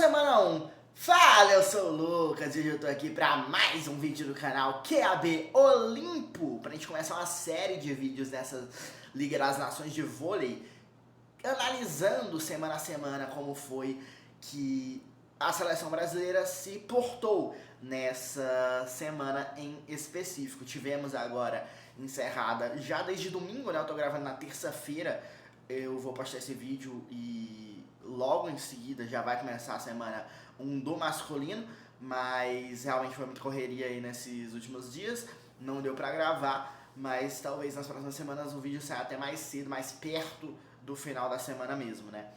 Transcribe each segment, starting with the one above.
semana 1. Fala, eu sou o Lucas e hoje eu tô aqui pra mais um vídeo do canal QAB Olimpo, pra gente começar uma série de vídeos dessa Liga das Nações de Vôlei, analisando semana a semana como foi que a seleção brasileira se portou nessa semana em específico. Tivemos agora encerrada, já desde domingo, né? Eu tô gravando na terça-feira, eu vou postar esse vídeo e logo em seguida já vai começar a semana 1 do masculino, mas realmente foi muita correria aí nesses últimos dias, não deu pra gravar, mas talvez nas próximas semanas o vídeo saia até mais cedo, mais perto do final da semana mesmo, né?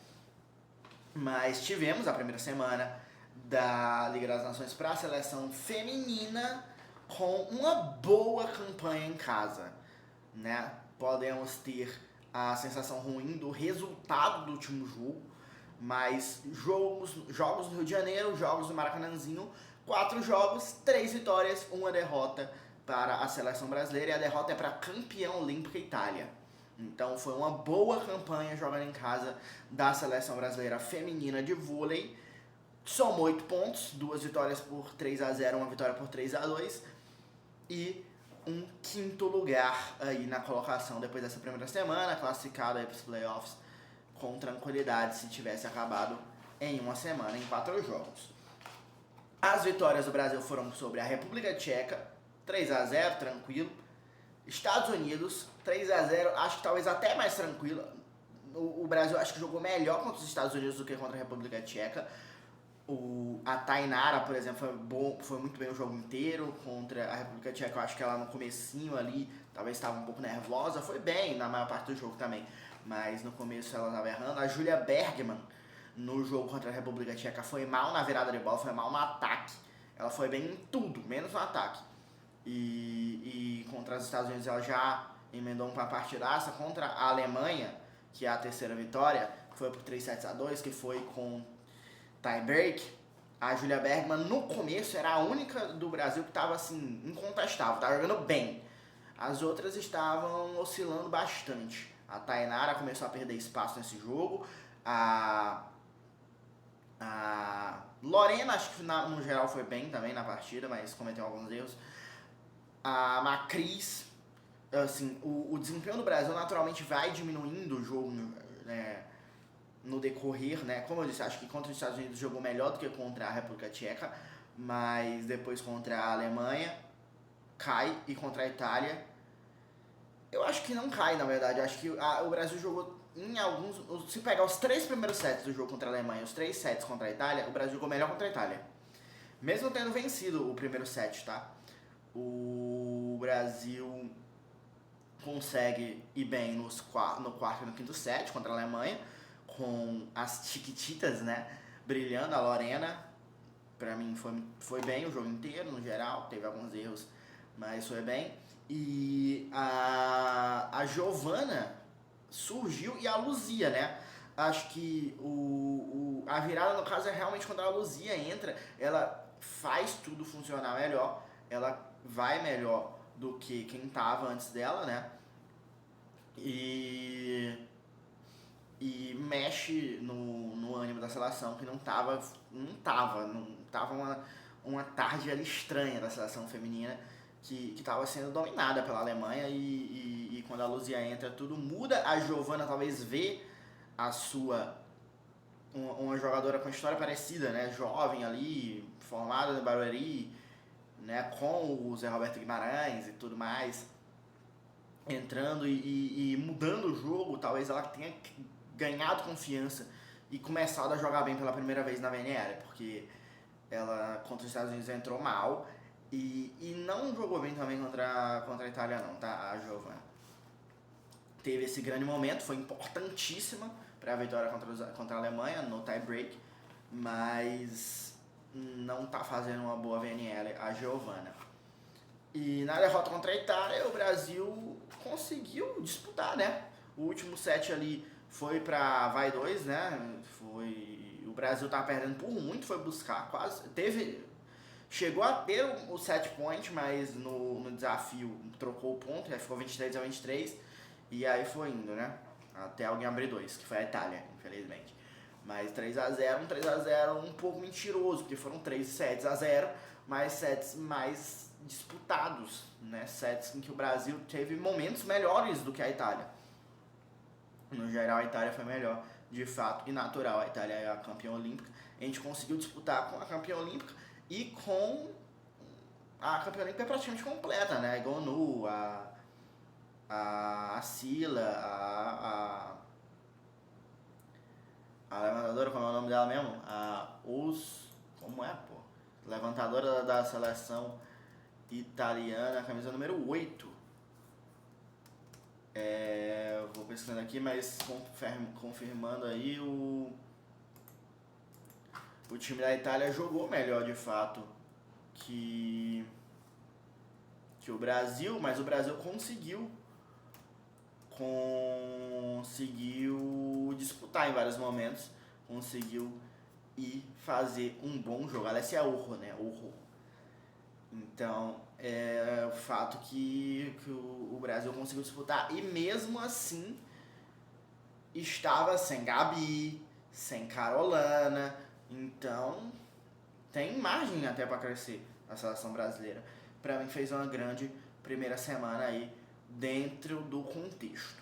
Mas tivemos a primeira semana da Liga das Nações para a seleção feminina com uma boa campanha em casa, né? Podemos ter a sensação ruim do resultado do último jogo, mas jogos no Rio de Janeiro, jogos no Maracanãzinho, 4 jogos, 3 vitórias, 1 derrota para a seleção brasileira, e a derrota é para a campeã olímpica Itália. Então foi uma boa campanha jogando em casa da seleção brasileira feminina de vôlei. Somou 8 pontos, 2 vitórias por 3-0, 1 vitória por 3-2 e um quinto lugar aí na colocação depois dessa primeira semana, classificado aí para os playoffs com tranquilidade se tivesse acabado em uma semana, em 4 jogos. As vitórias do Brasil foram sobre a República Tcheca, 3-0, tranquilo. Estados Unidos, 3-0, acho que talvez até mais tranquilo. O Brasil acho que jogou melhor contra os Estados Unidos do que contra a República Tcheca. A Tainara, por exemplo, foi muito bem o jogo inteiro. Contra a República Tcheca, eu acho que ela no comecinho ali talvez estava um pouco nervosa. Foi bem na maior parte do jogo também, mas no começo ela estava errando. A Julia Bergman, no jogo contra a República Tcheca, foi mal na virada de bola, foi mal no ataque. Ela foi bem em tudo, menos no ataque. E contra os Estados Unidos ela já emendou uma partidaça. Contra a Alemanha, que é a terceira vitória, foi por 3-2, que foi com tie break. A Julia Bergman no começo era a única do Brasil que estava assim, incontestável, estava jogando bem. As outras estavam oscilando bastante. A Tainara começou a perder espaço nesse jogo. A Lorena, acho que no geral foi bem também na partida, mas cometeu alguns erros. A Macris, assim, o desempenho do Brasil naturalmente vai diminuindo o jogo, né, no decorrer, né? Como eu disse, acho que contra os Estados Unidos jogou melhor do que contra a República Tcheca, mas depois contra a Alemanha cai, e contra a Itália eu acho que não cai, na verdade. Eu acho que o Brasil jogou em alguns... Se pegar os 3 primeiros sets do jogo contra a Alemanha e os 3 sets contra a Itália, o Brasil jogou melhor contra a Itália, mesmo tendo vencido o primeiro set, tá? O Brasil consegue ir bem no quarto e no quinto set contra a Alemanha, com as chiquititas, né, brilhando. A Lorena, pra mim, foi bem o jogo inteiro, no geral. Teve alguns erros, mas foi bem. E a Giovana surgiu, e a Luzia, né? Acho que a virada, no caso, é realmente quando a Luzia entra, ela faz tudo funcionar melhor, ela vai melhor do que quem tava antes dela, né? E mexe no ânimo da seleção, que não tava uma tarde ali estranha da seleção feminina, que estava sendo dominada pela Alemanha, e quando a Luzia entra tudo muda. A Giovana talvez vê uma jogadora com história parecida, né, jovem ali, formada no Barueri, né, com o Zé Roberto Guimarães e tudo mais, entrando e mudando o jogo. Talvez ela tenha ganhado confiança e começado a jogar bem pela primeira vez na VNL, porque ela contra os Estados Unidos entrou mal e não jogou bem também contra a Itália não, tá? A Giovana teve esse grande momento, foi importantíssima para a vitória contra a Alemanha no tie break, mas não tá fazendo uma boa VNL a Giovana. E na derrota contra a Itália, o Brasil conseguiu disputar, né? O último set ali foi pra vai 2, né? O Brasil tava perdendo por muito, foi buscar, quase chegou a ter o set point, mas no desafio trocou o ponto, aí ficou 23-23, e aí foi indo, né? Até alguém abrir 2, que foi a Itália, infelizmente. Mas 3-0, um 3-0 um pouco mentiroso, porque foram 3 sets a 0, mas sets mais disputados, né? Sets em que o Brasil teve momentos melhores do que a Itália. No geral, a Itália foi melhor, de fato, e natural. A Itália é a campeã olímpica. A gente conseguiu disputar com a campeã olímpica e com a campeã olímpica praticamente completa, né? A Gonu, a Sila, a levantadora, como é o nome dela mesmo? Como é, pô? Levantadora da seleção italiana, camisa número 8. Vou pesquisando aqui, mas confirmando aí, o time da Itália jogou melhor de fato que o Brasil, mas o Brasil conseguiu disputar em vários momentos, conseguiu ir fazer um bom jogo. Alessia Orro, né? Orro. Então, é o fato que o Brasil conseguiu disputar, e mesmo assim estava sem Gabi, sem Carolina, então tem margem até para crescer a seleção brasileira. Para mim fez uma grande primeira semana aí dentro do contexto.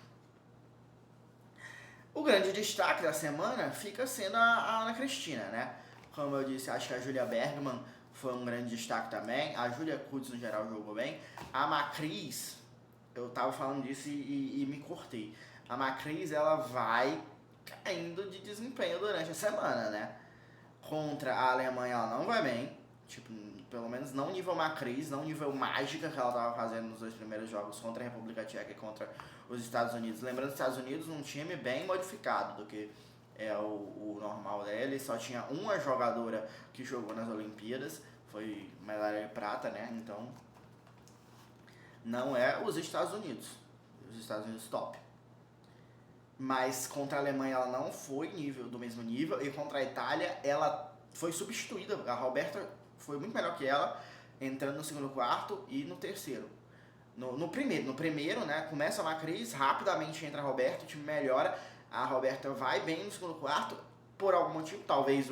O grande destaque da semana fica sendo a Ana Cristina, né? Como eu disse, acho que a Júlia Bergman foi um grande destaque também. A Júlia Kutz, no geral, jogou bem. A Macris, eu tava falando disso e me cortei. A Macris, ela vai caindo de desempenho durante a semana, né? Contra a Alemanha, ela não vai bem. Tipo, pelo menos não nível Macris, não nível mágica que ela tava fazendo nos 2 primeiros jogos contra a República Tcheca e contra os Estados Unidos. Lembrando, os Estados Unidos um time bem modificado do que é o normal dele. Só tinha uma jogadora que jogou nas Olimpíadas, foi medalha de prata, né? Então, não é os Estados Unidos top. Mas contra a Alemanha ela não foi do mesmo nível, e contra a Itália ela foi substituída. A Roberta foi muito melhor que ela, entrando no segundo quarto e no terceiro. No primeiro, né, começa a Macris, rapidamente entra a Roberta, o time melhora, a Roberta vai bem no segundo quarto, por algum motivo, talvez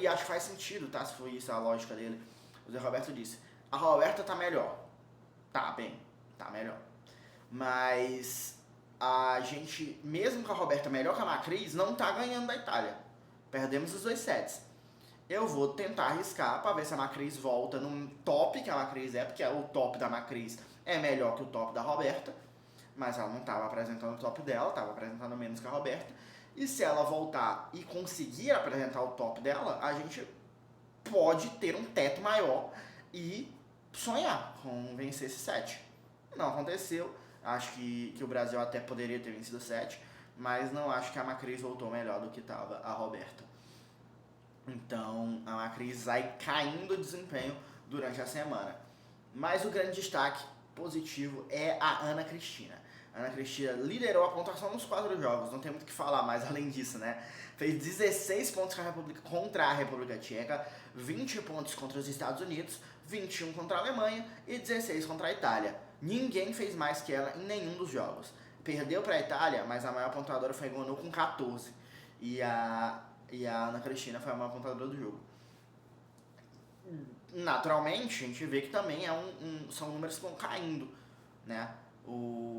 e acho que faz sentido, tá, se foi isso a lógica dele. O Zé Roberto disse, a Roberta tá melhor, tá melhor, mas a gente, mesmo com a Roberta melhor que a Macris, não tá ganhando da Itália. Perdemos os 2 sets. Eu vou tentar arriscar para ver se a Macris volta no top que a Macris é, porque o top da Macris é melhor que o top da Roberta, mas ela não estava apresentando o top dela, estava apresentando menos que a Roberta. E se ela voltar e conseguir apresentar o top dela, a gente pode ter um teto maior e sonhar com vencer esse set. Não aconteceu. Acho que o Brasil até poderia ter vencido o set, mas não acho que a Macris voltou melhor do que estava a Roberta. Então a Macris vai caindo de desempenho durante a semana. Mas o grande destaque positivo é a Ana Cristina. A Ana Cristina liderou a pontuação nos 4 jogos, não tem muito o que falar mais além disso, né? Fez 16 pontos contra a República Tcheca, 20 pontos contra os Estados Unidos, 21 contra a Alemanha e 16 contra a Itália. Ninguém fez mais que ela em nenhum dos jogos. Perdeu para a Itália, mas a maior pontuadora foi a Gonu com 14. E a Ana Cristina foi a maior pontuadora do jogo. Naturalmente, a gente vê que também são números que vão caindo, né?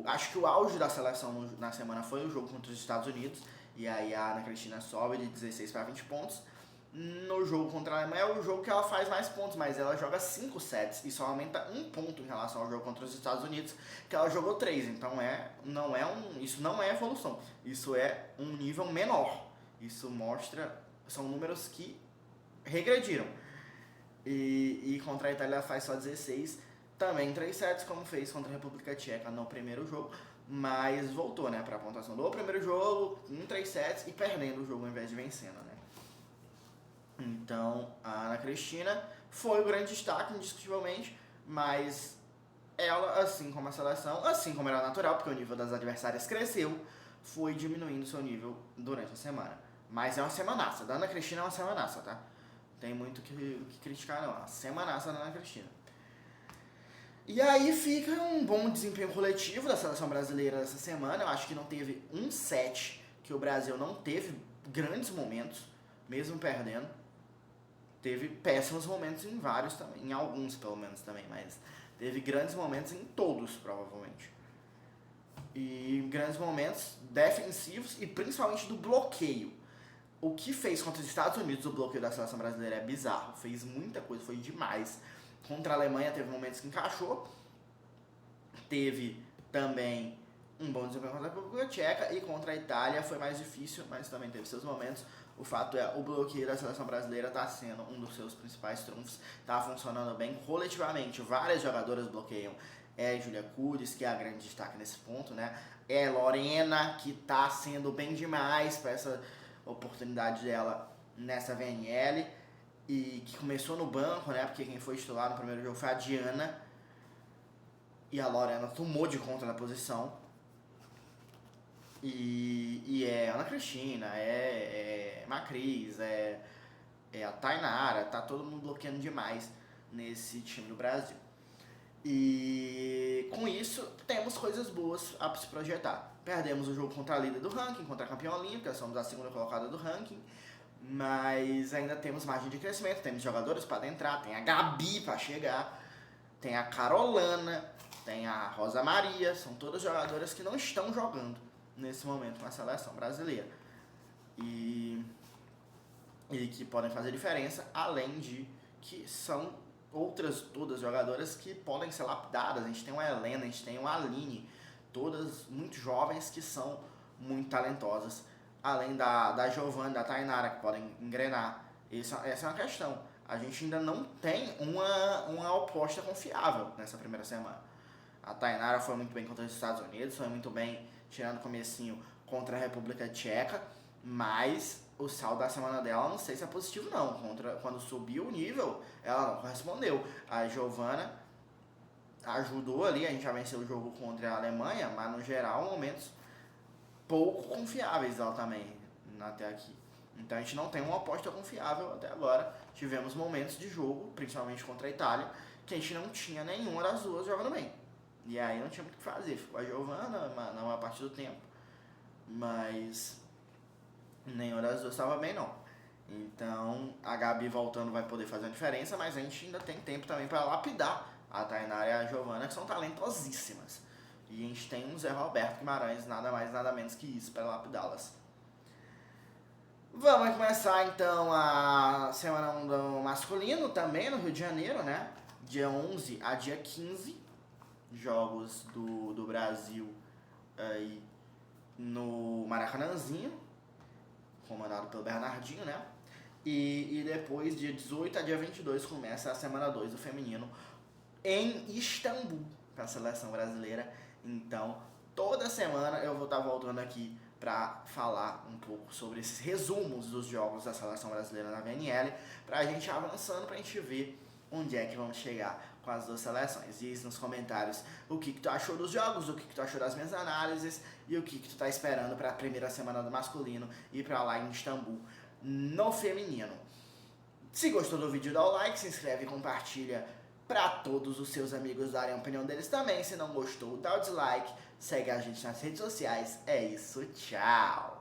Acho que o auge da seleção na semana foi o jogo contra os Estados Unidos, e aí a Ana Cristina sobe de 16 para 20 pontos. No jogo contra a Alemanha é o jogo que ela faz mais pontos, mas ela joga 5 sets e só aumenta 1 ponto em relação ao jogo contra os Estados Unidos, que ela jogou 3. Então isso não é evolução, isso é um nível menor. Isso são números que regrediram. E contra a Itália ela faz só 16, também 3 sets, como fez contra a República Tcheca no primeiro jogo, mas voltou, né, para a pontuação do primeiro jogo, em 3 sets e perdendo o jogo ao invés de vencendo, né. Então a Ana Cristina foi o grande destaque, indiscutivelmente, mas ela, assim como a seleção, assim como era natural, porque o nível das adversárias cresceu, foi diminuindo seu nível durante a semana. Mas é uma semanaça, da Ana Cristina é uma semanaça, tá? Tem muito o que criticar, não. A semanaça da Ana Cristina. E aí fica um bom desempenho coletivo da seleção brasileira essa semana. Eu acho que não teve um set que o Brasil não teve grandes momentos, mesmo perdendo. Teve péssimos momentos em vários também, em alguns pelo menos também, mas teve grandes momentos em todos, provavelmente. E grandes momentos defensivos e principalmente do bloqueio. O que fez contra os Estados Unidos o bloqueio da seleção brasileira é bizarro. Fez muita coisa, foi demais. Contra a Alemanha teve momentos que encaixou. Teve também um bom desempenho contra a República Tcheca. E contra a Itália foi mais difícil, mas também teve seus momentos. O fato é, o bloqueio da seleção brasileira está sendo um dos seus principais trunfos. Está funcionando bem coletivamente. Várias jogadoras bloqueiam. É Júlia Kudus, que é a grande destaque nesse ponto, né? É Lorena, que está sendo bem demais para essa oportunidade dela nessa VNL. E que começou no banco, né? Porque quem foi titular no primeiro jogo foi a Diana. E a Lorena tomou de conta da posição. E é Ana Cristina, é Macris, é a Tainara, tá todo mundo bloqueando demais nesse time do Brasil. E com isso temos coisas boas a se projetar. Perdemos o jogo contra a líder do ranking, contra a campeã olímpica, somos a segunda colocada do ranking, mas ainda temos margem de crescimento, temos jogadores para entrar, tem a Gabi para chegar, tem a Carolana, tem a Rosa Maria, são todas jogadoras que não estão jogando nesse momento na seleção brasileira e que podem fazer diferença, além de que são outras todas jogadoras que podem ser lapidadas. A gente tem uma Helena, a gente tem uma Aline, todas muito jovens que são muito talentosas, além da Giovanna, da Tainara, que podem engrenar. Essa é uma questão. A gente ainda não tem uma oposta confiável nessa primeira semana. A Tainara foi muito bem contra os Estados Unidos, foi muito bem tirando o comecinho contra a República Tcheca, mas o saldo da semana dela não sei se é positivo não. Quando subiu o nível, ela não correspondeu. A Giovanna ajudou ali, a gente já venceu o jogo contra a Alemanha, mas no geral momentos pouco confiáveis ela também até aqui. Então a gente não tem uma aposta confiável até agora. Tivemos momentos de jogo, principalmente contra a Itália, que a gente não tinha nenhuma das duas jogando bem. E aí não tinha muito o que fazer. Ficou a Giovanna na maior parte do tempo, mas nenhuma das duas estava bem não. Então a Gabi voltando vai poder fazer a diferença, mas a gente ainda tem tempo também para lapidar a Tainara e a Giovanna, que são talentosíssimas. E a gente tem um Zé Roberto Guimarães, nada mais nada menos que isso, para lapidá-las. Vamos começar então a semana 1 do masculino também no Rio de Janeiro, né? Dia 11 a dia 15, jogos do Brasil aí no Maracanãzinho, comandado pelo Bernardinho, né? E depois, dia 18 a dia 22, começa a semana 2 do feminino em Istambul, para a seleção brasileira. Então, toda semana eu vou estar voltando aqui para falar um pouco sobre esses resumos dos jogos da seleção brasileira na VNL, para a gente ir avançando, para a gente ver onde é que vamos chegar com as duas seleções. Diz nos comentários o que tu achou dos jogos, o que tu achou das minhas análises e o que tu tá esperando para a primeira semana do masculino e para lá em Istambul no feminino. Se gostou do vídeo, dá o like, se inscreve e compartilha para todos os seus amigos darem a opinião deles também. Se não gostou, dá o dislike, segue a gente nas redes sociais. É isso, tchau!